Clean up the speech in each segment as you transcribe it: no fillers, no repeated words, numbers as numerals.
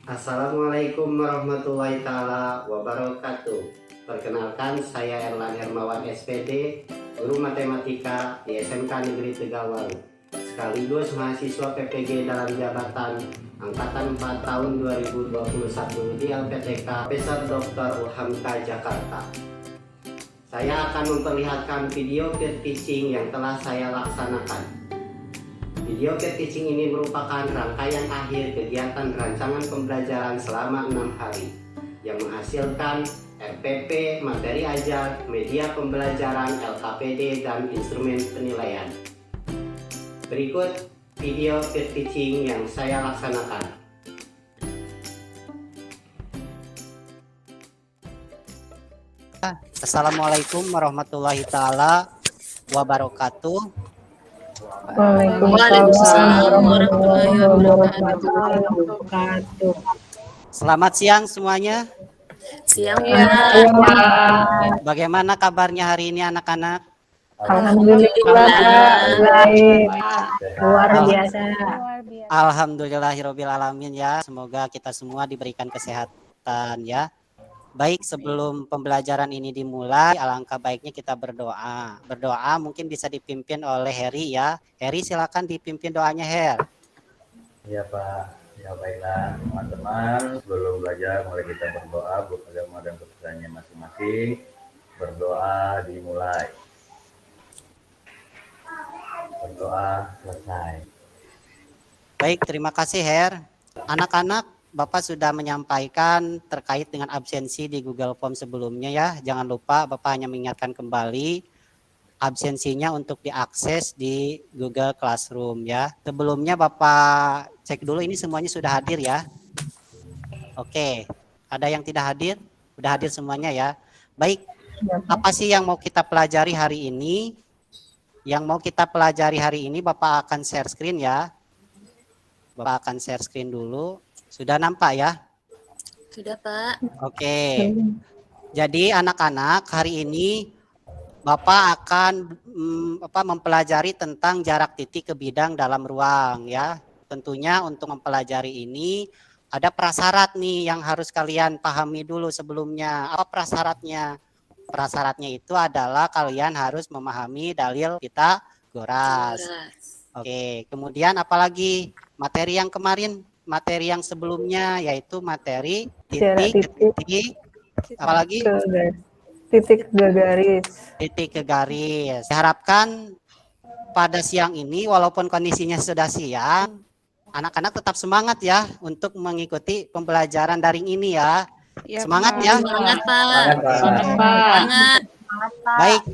Assalamualaikum warahmatullahi taala wabarakatuh. Perkenalkan, saya Erlan Hermawan SPD, guru matematika di SMK Negeri Tegawaru, sekaligus mahasiswa PPG dalam jabatan angkatan 4 tahun 2021 di LPTK Profesor Dr. Hamka Jakarta. Saya akan memperlihatkan video peer teaching yang telah saya laksanakan. Video peer teaching ini merupakan rangkaian akhir kegiatan rancangan pembelajaran selama 6 hari yang menghasilkan RPP, materi ajar, media pembelajaran, LKPD, dan instrumen penilaian. Berikut video peer teaching yang saya laksanakan. Assalamualaikum warahmatullahi taala wabarakatuh. Waalaikumsalam warahmatullahi wabarakatuh. Selamat siang semuanya. Siang Pak. Bagaimana kabarnya hari ini anak-anak? Alhamdulillah baik. Luar biasa. Alhamdulillahirobbilalamin ya. Semoga kita semua diberikan kesehatan ya. Baik, sebelum pembelajaran ini dimulai, alangkah baiknya kita berdoa. Berdoa mungkin bisa dipimpin oleh Heri ya. Heri, silakan dipimpin doanya, Her. Iya Pak, ya baiklah teman-teman, sebelum belajar mulai kita berdoa buat agama dan kepercayaannya masing-masing. Berdoa dimulai. Berdoa selesai. Baik, terima kasih Her. Anak-anak, Bapak sudah menyampaikan terkait dengan absensi di Google Form sebelumnya ya. Jangan lupa Bapak hanya mengingatkan kembali absensinya untuk diakses di Google Classroom ya. Sebelumnya Bapak cek dulu ini semuanya sudah hadir ya. Oke, ada yang tidak hadir? Sudah hadir semuanya ya. Baik, apa sih yang mau kita pelajari hari ini? Yang mau kita pelajari hari ini Bapak akan share screen ya. Bapak akan share screen dulu. Sudah nampak ya? Sudah Pak. Oke. Jadi anak-anak hari ini Bapak akan mempelajari tentang jarak titik ke bidang dalam ruang ya. Tentunya untuk mempelajari ini ada prasyarat nih yang harus kalian pahami dulu sebelumnya. Apa prasyaratnya? Prasyaratnya itu adalah kalian harus memahami dalil Pitagoras. Oke, kemudian apalagi materi yang kemarin? Materi yang sebelumnya yaitu materi titik apalagi titik ke garis. Titik ke garis. Diharapkan pada siang ini walaupun kondisinya sudah siang, anak-anak tetap semangat ya untuk mengikuti pembelajaran daring ini ya. Semangat ya. Semangat Pak. Semangat. Baik.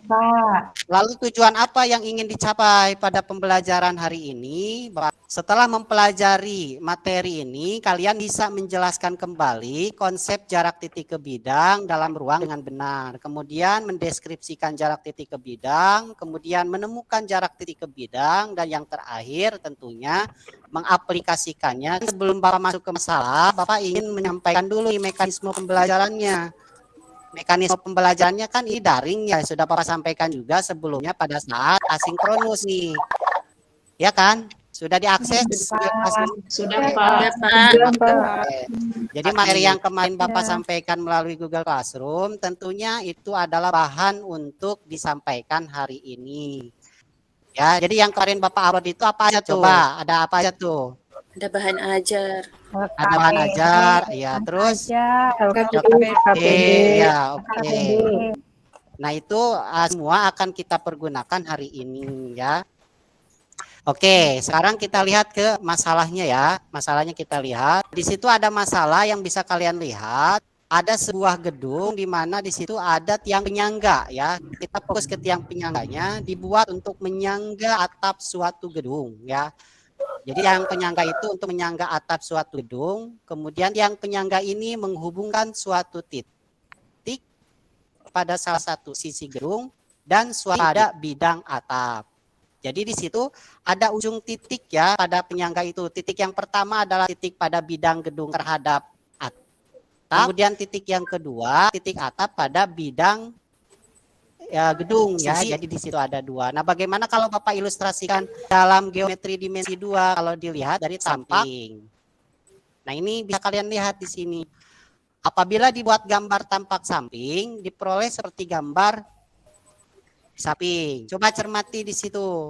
Pak. Lalu tujuan apa yang ingin dicapai pada pembelajaran hari ini? Setelah mempelajari materi ini, kalian bisa menjelaskan kembali konsep jarak titik ke bidang dalam ruang dengan benar. Kemudian mendeskripsikan jarak titik ke bidang, kemudian menemukan jarak titik ke bidang, dan yang terakhir tentunya mengaplikasikannya. Sebelum Bapak masuk ke masalah, Bapak ingin menyampaikan dulu mekanisme pembelajarannya. Mekanisme pembelajarannya kan ini daring ya, sudah Bapak sampaikan juga sebelumnya pada saat asinkronus nih. Ya kan? Sudah diakses? Sudah Pak. Jadi materi yang kemarin Bapak sampaikan melalui Google Classroom tentunya itu adalah bahan untuk disampaikan hari ini. Ya, jadi yang kemarin Bapak upload itu apa aja tuh? Coba, ada apa aja tuh? Ada bahan ajar. Ada bahan ajar, ya, terus oke. Nah, itu semua akan kita pergunakan hari ini ya. Oke, sekarang kita lihat ke masalahnya ya. Masalahnya kita lihat. Di situ ada masalah yang bisa kalian lihat. Ada sebuah gedung di mana di situ ada tiang penyangga ya. Kita fokus ke tiang penyangganya, dibuat untuk menyangga atap suatu gedung ya. Jadi yang penyangga itu untuk menyangga atap suatu gedung, kemudian yang penyangga ini menghubungkan suatu titik pada salah satu sisi gedung dan pada bidang atap. Jadi di situ ada ujung titik ya pada penyangga itu. Titik yang pertama adalah titik pada bidang gedung terhadap atap. Kemudian titik yang kedua, titik atap pada bidang ya, gedung ya. Jadi di situ ada dua. Nah, bagaimana kalau Bapak ilustrasikan dalam geometri dimensi 2 kalau dilihat dari samping? Nah, ini bisa kalian lihat di sini. Apabila dibuat gambar tampak samping, diperoleh seperti gambar samping. Coba cermati di situ.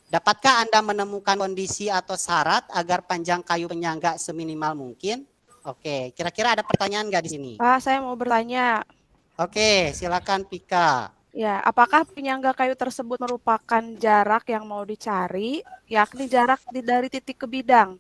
Dapatkah Anda menemukan kondisi atau syarat agar panjang kayu penyangga seminimal mungkin? Oke, kira-kira ada pertanyaan nggak di sini? Pak, saya mau bertanya. Oke, silakan Pika. Ya, apakah penyangga kayu tersebut merupakan jarak yang mau dicari, yakni jarak dari titik ke bidang?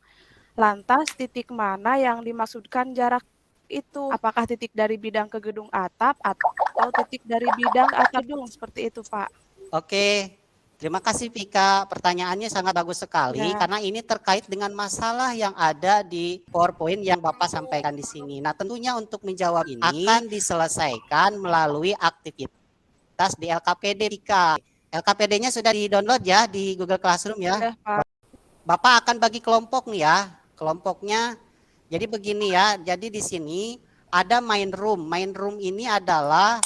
Lantas, titik mana yang dimaksudkan jarak itu? Apakah titik dari bidang ke gedung atap atau titik dari bidang atap gedung? Seperti itu, Pak. Oke, terima kasih Pika. Pertanyaannya sangat bagus sekali Ya. karena ini terkait dengan masalah yang ada di PowerPoint yang Bapak sampaikan di sini. Nah, tentunya untuk menjawab ini akan diselesaikan melalui aktivitas di LKPD Pika. LKPD-nya sudah di-download ya di Google Classroom ya. Sudah, Pak. Bapak akan bagi kelompok nih ya. Kelompoknya jadi begini ya. Jadi di sini ada main room. Main room ini adalah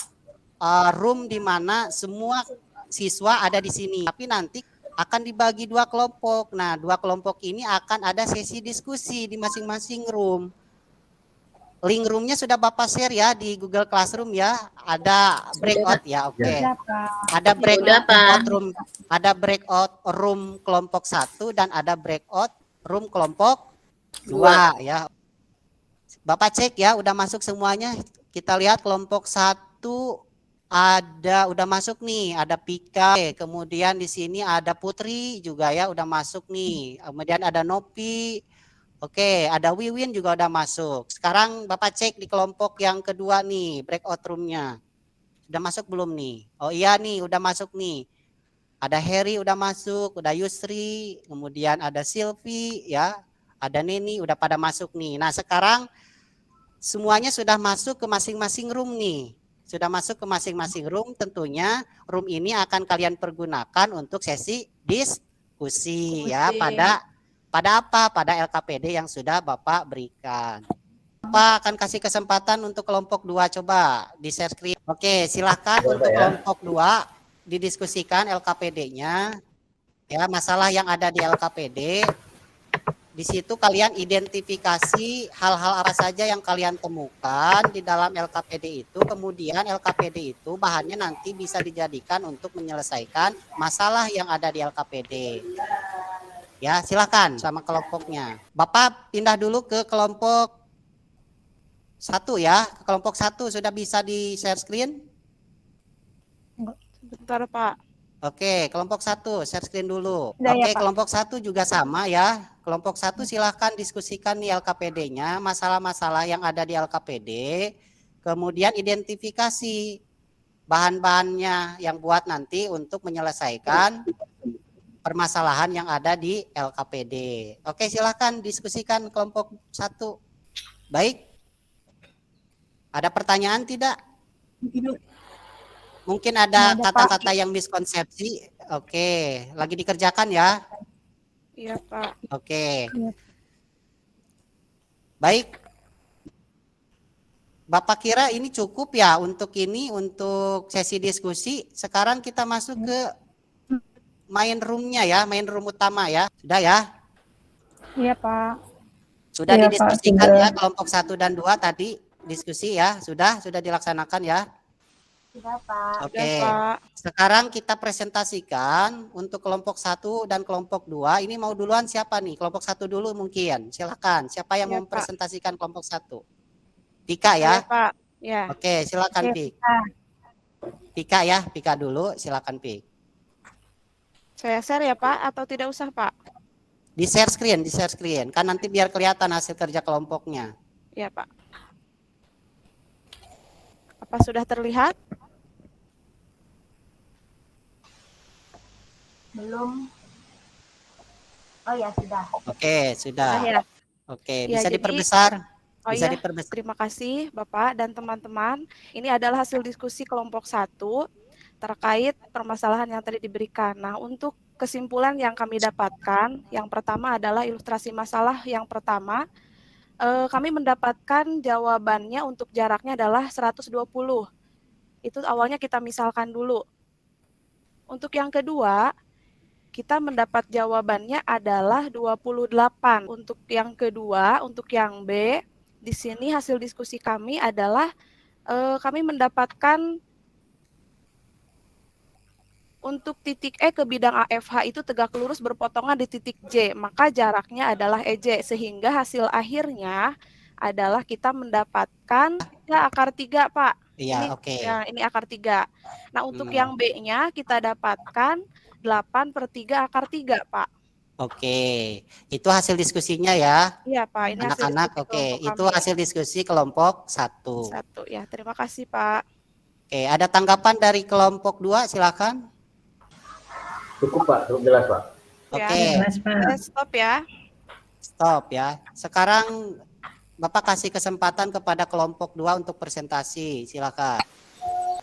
room di mana semua siswa ada di sini. Tapi nanti akan dibagi dua kelompok. Nah, dua kelompok ini akan ada sesi diskusi di masing-masing room. Link roomnya sudah Bapak share ya di Google Classroom ya. Ada breakout ya, oke. Ada breakout room, ada breakout room kelompok 1 dan ada breakout room kelompok 2 ya. Bapak cek ya, udah masuk semuanya. Kita lihat kelompok 1 ada udah masuk nih, ada Pika, kemudian di sini ada Putri juga ya udah masuk nih. Kemudian ada Nopi. Oke, ada Wiwin juga udah masuk. Sekarang Bapak cek di kelompok yang kedua nih, breakout room-nya. Sudah masuk belum nih? Oh iya nih, udah masuk nih. Ada Heri udah masuk, udah Yusri, kemudian ada Silvi ya, ada Neni udah pada masuk nih. Nah, sekarang semuanya sudah masuk ke masing-masing room nih. Sudah masuk ke masing-masing room, tentunya room ini akan kalian pergunakan untuk sesi diskusi ya pada apa? Pada LKPD yang sudah Bapak berikan. Bapak akan kasih kesempatan untuk kelompok 2 coba di share screen. Oke, silakan untuk kelompok 2 didiskusikan LKPD-nya. Ya, masalah yang ada di LKPD. Di situ kalian identifikasi hal-hal apa saja yang kalian temukan di dalam LKPD itu. Kemudian LKPD itu bahannya nanti bisa dijadikan untuk menyelesaikan masalah yang ada di LKPD. Ya, silakan sama kelompoknya. Bapak pindah dulu ke kelompok 1 ya. Kelompok 1 sudah bisa di share screen? Sebentar, Pak. Oke, kelompok 1 share screen dulu. Sudah Oke, ya, Pak. kelompok 1 juga sama ya. Kelompok 1 silahkan diskusikan nih LKPD-nya, masalah-masalah yang ada di LKPD. Kemudian identifikasi bahan-bahannya yang buat nanti untuk menyelesaikan permasalahan yang ada di LKPD. Oke, silakan diskusikan kelompok 1. Baik. Ada pertanyaan tidak? Mungkin ada kata-kata yang miskonsepsi. Oke, lagi dikerjakan ya. Iya, Pak. Oke. Baik. Bapak kira ini cukup ya untuk sesi diskusi. Sekarang kita masuk ke main room-nya ya, main room utama ya. Sudah ya? Iya, Pak. Sudah Iya, Pak, didiskusikan sudah. ya kelompok 1 dan 2 tadi diskusi ya. Sudah dilaksanakan ya. Sudah, Pak. Oke. Sudah, Pak. Sekarang kita presentasikan untuk kelompok 1 dan kelompok 2. Ini mau duluan siapa nih? Kelompok 1 dulu mungkin. Silakan. Siapa yang Ya, mau Pak. mempresentasikan kelompok 1? Pika ya. Iya, Pak. Ya. Oke, silakan Oke, Pik. Pika ya, Pika dulu. Silakan Pik. Saya share ya, Pak, atau tidak usah, Pak? Di share screen. Kan nanti biar kelihatan hasil kerja kelompoknya. Ya, Pak. Apa sudah terlihat? Belum. Oh ya, sudah. Oke, sudah. Ya. Oke, Ya, bisa jadi- diperbesar. Oh Bisa iya, diperbesar. terima kasih Bapak dan teman-teman. Ini adalah hasil diskusi kelompok 1 terkait permasalahan yang tadi diberikan. Nah, untuk kesimpulan yang kami dapatkan, yang pertama adalah ilustrasi masalah yang pertama. Kami mendapatkan jawabannya untuk jaraknya adalah 120. Itu awalnya kita misalkan dulu. Untuk yang kedua, kita mendapat jawabannya adalah 28. Untuk yang kedua, untuk yang B, di sini hasil diskusi kami adalah kami mendapatkan untuk titik E ke bidang AFH itu tegak lurus berpotongan di titik J, maka jaraknya adalah EJ, sehingga hasil akhirnya adalah kita mendapatkan 3/3, Pak. Iya, Ini, oke. ya, ini akar 3. Nah, untuk yang B-nya kita dapatkan 8/3 akar 3, Pak. Oke, itu hasil diskusinya ya, Iya, Pak. Ini hasil anak-anak. diskusi Oke, kelompok itu kami. hasil diskusi kelompok 1. Ya, terima kasih, Pak. Oke, ada tanggapan dari kelompok 2, silakan. Cukup Pak, cukup jelas Pak. Oke, Saya stop ya. stop ya. Sekarang Bapak kasih kesempatan kepada kelompok 2 untuk presentasi, silakan.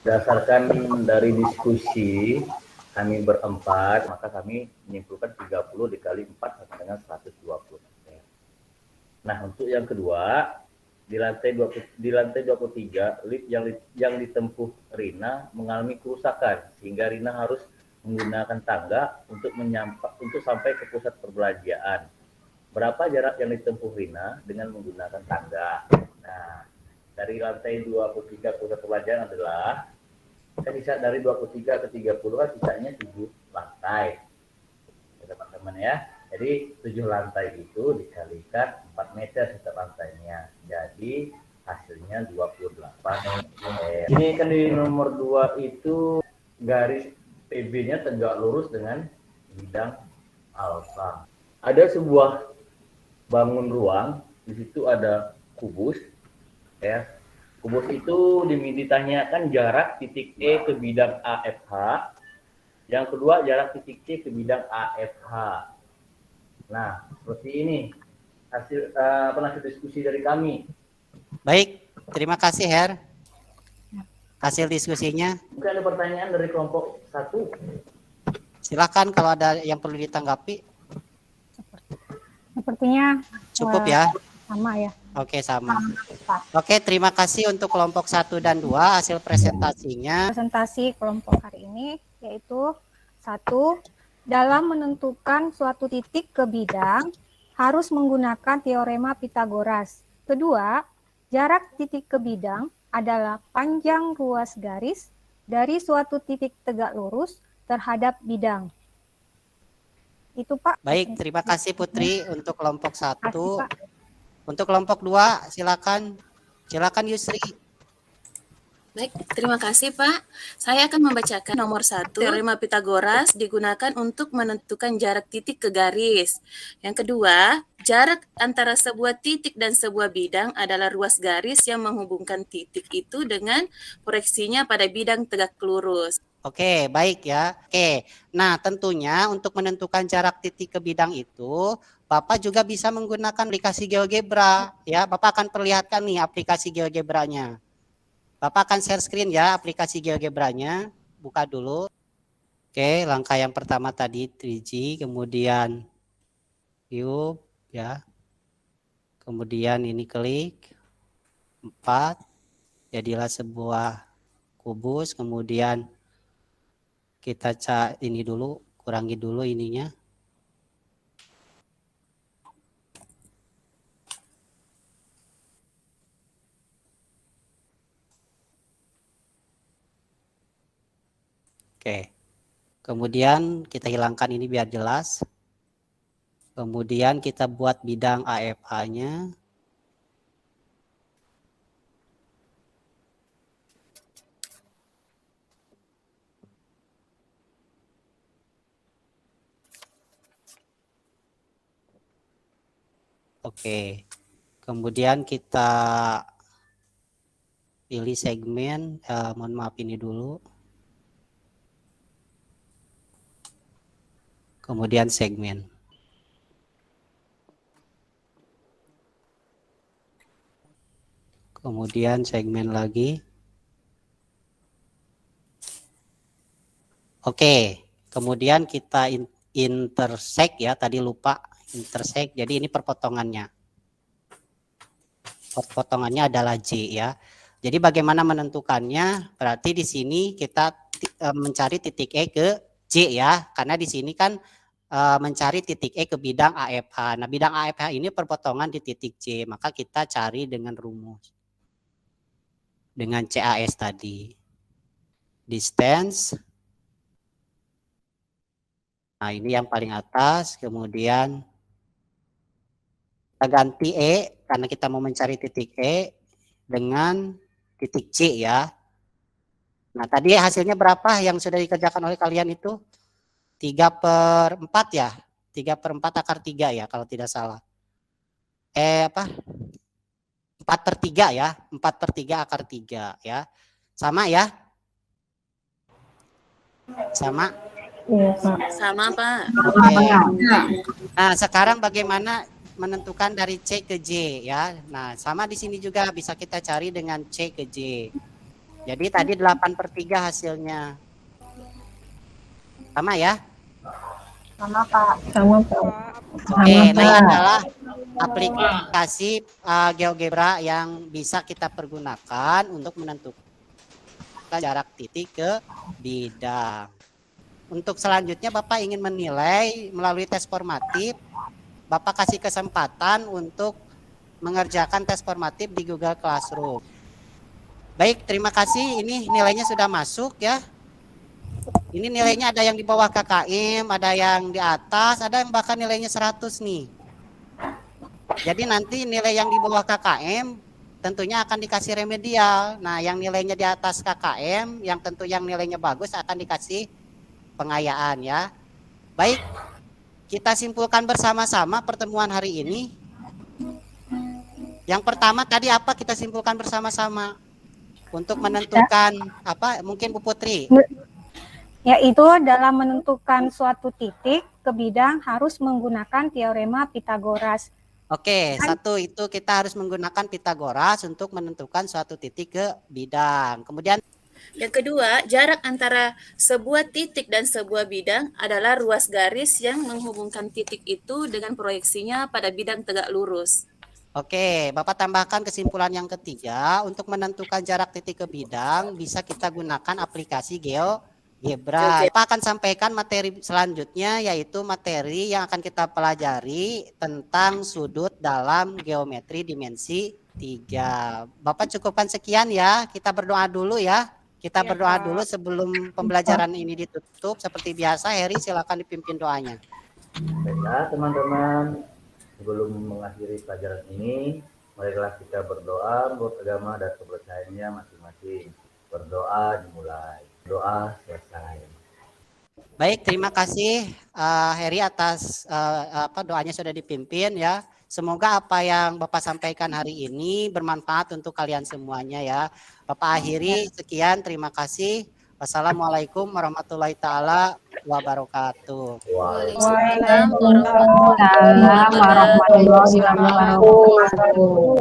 Berdasarkan dari diskusi kami berempat, maka kami menyimpulkan 30 dikali 4 sama dengan 120. Nah, untuk yang kedua, di lantai 23 lift yang ditempuh Rina mengalami kerusakan sehingga Rina harus menggunakan tangga untuk sampai ke pusat perbelanjaan. Berapa jarak yang ditempuh Rina dengan menggunakan tangga? Nah, dari lantai 23 pusat perbelanjaan adalah sisa dari 23 ke 30 kan sisanya 7 lantai. Ya, teman-teman ya. Jadi 7 lantai itu dikalikan 4 meter setiap lantainya. Jadi hasilnya 28 meter. Ini kan di nomor 2 itu garis PB-nya tegak lurus dengan bidang alfa. Ada sebuah bangun ruang, di situ ada kubus, ya. Kubus itu ditanyakan jarak titik E ke bidang AFH. Yang kedua jarak titik C ke bidang AFH. Nah, seperti ini hasil diskusi dari kami. Baik, terima kasih Her. Hasil diskusinya. Mungkin ada pertanyaan dari kelompok 1. Silakan kalau ada yang perlu ditanggapi. Sepertinya Cukup ya. sama ya. Oke, sama. Oke, terima kasih untuk kelompok 1 dan 2 hasil presentasinya. Presentasi kelompok hari ini yaitu 1. Dalam menentukan suatu titik ke bidang harus menggunakan teorema Pitagoras. Kedua, jarak titik ke bidang adalah panjang ruas garis dari suatu titik tegak lurus terhadap bidang. Itu Pak. Baik, terima kasih Putri untuk kelompok 1. Kasih, Pak. Untuk kelompok 2, silakan. Silakan Yusri. Baik, terima kasih Pak. Saya akan membacakan nomor 1. Teorema Pitagoras digunakan untuk menentukan jarak titik ke garis. Yang kedua, jarak antara sebuah titik dan sebuah bidang adalah ruas garis yang menghubungkan titik itu dengan proyeksinya pada bidang tegak lurus. Oke, baik ya. Oke, nah tentunya untuk menentukan jarak titik ke bidang itu, Bapak juga bisa menggunakan aplikasi GeoGebra. Ya, Bapak akan perlihatkan nih aplikasi GeoGebra-nya. Bapak akan share screen ya aplikasi GeoGebra-nya. Buka dulu. Oke, langkah yang pertama tadi 3G, kemudian view ya. Kemudian ini klik 4. Jadilah sebuah kubus, kemudian kita ini dulu, kurangi dulu ininya. Oke, kemudian kita hilangkan ini biar jelas. Kemudian kita buat bidang AFH-nya. Oke, kemudian kita pilih segmen, mohon maaf ini dulu. Kemudian segmen. Kemudian segmen lagi. Oke, kemudian kita intersect ya, tadi lupa intersect. Jadi ini perpotongannya. Perpotongannya adalah J ya. Jadi bagaimana menentukannya? Berarti di sini kita mencari titik E ke J ya, karena di sini kan mencari titik E ke bidang AFH. Nah, bidang AFH ini perpotongan di titik C, maka kita cari dengan rumus. Dengan CAS tadi. Distance. Nah, ini yang paling atas, kemudian kita ganti E, karena kita mau mencari titik E, dengan titik C ya. Nah, tadi hasilnya berapa yang sudah dikerjakan oleh kalian itu? 3/4 ya, 3/4 akar 3 ya kalau tidak salah. 4/3 ya, 4/3 akar 3 ya. Sama ya? Sama? Iya, Pak. Sama, Pak. Oke. Nah, sekarang bagaimana menentukan dari C ke J ya? Nah, sama di sini juga bisa kita cari dengan C ke J. Jadi tadi 8/3 hasilnya. Sama ya? Sama, Pak. Sama, Pak. Oke, nah ini adalah aplikasi GeoGebra yang bisa kita pergunakan untuk menentukan jarak titik ke bidang. Untuk selanjutnya Bapak ingin menilai melalui tes formatif, Bapak kasih kesempatan untuk mengerjakan tes formatif di Google Classroom. Baik, terima kasih. Ini nilainya sudah masuk ya. Ini nilainya ada yang di bawah KKM, ada yang di atas, ada yang bahkan nilainya 100 nih. Jadi nanti nilai yang di bawah KKM tentunya akan dikasih remedial. Nah, yang nilainya di atas KKM, yang tentu yang nilainya bagus akan dikasih pengayaan ya. Baik, kita simpulkan bersama-sama pertemuan hari ini. Yang pertama tadi apa kita simpulkan bersama-sama? Untuk menentukan apa? Mungkin Bu Putri. Yaitu dalam menentukan suatu titik ke bidang harus menggunakan teorema Pitagoras. Oke, satu itu kita harus menggunakan Pitagoras untuk menentukan suatu titik ke bidang. Kemudian Yang kedua, jarak antara sebuah titik dan sebuah bidang adalah ruas garis yang menghubungkan titik itu dengan proyeksinya pada bidang tegak lurus. oke, Bapak tambahkan kesimpulan yang ketiga, untuk menentukan jarak titik ke bidang bisa kita gunakan aplikasi GeoGebra. Bapak akan sampaikan materi selanjutnya, yaitu materi yang akan kita pelajari tentang sudut dalam geometri dimensi 3. Bapak cukupkan sekian ya, kita berdoa dulu ya. Kita berdoa dulu sebelum pembelajaran ini ditutup. Seperti biasa, Heri silakan dipimpin doanya. Baiklah teman-teman, sebelum mengakhiri pelajaran ini, marilah kita berdoa menurut agama dan kepercayaannya masing-masing. Berdoa dimulai, doa selesai. Baik, terima kasih Heri atas doanya sudah dipimpin ya. Semoga apa yang Bapak sampaikan hari ini bermanfaat untuk kalian semuanya ya. Bapak akhiri sekian, terima kasih. Wassalamualaikum warahmatullahi taala wabarakatuh. Waalaikumsalam Waalaikumsalam warahmatullahi wabarakatuh.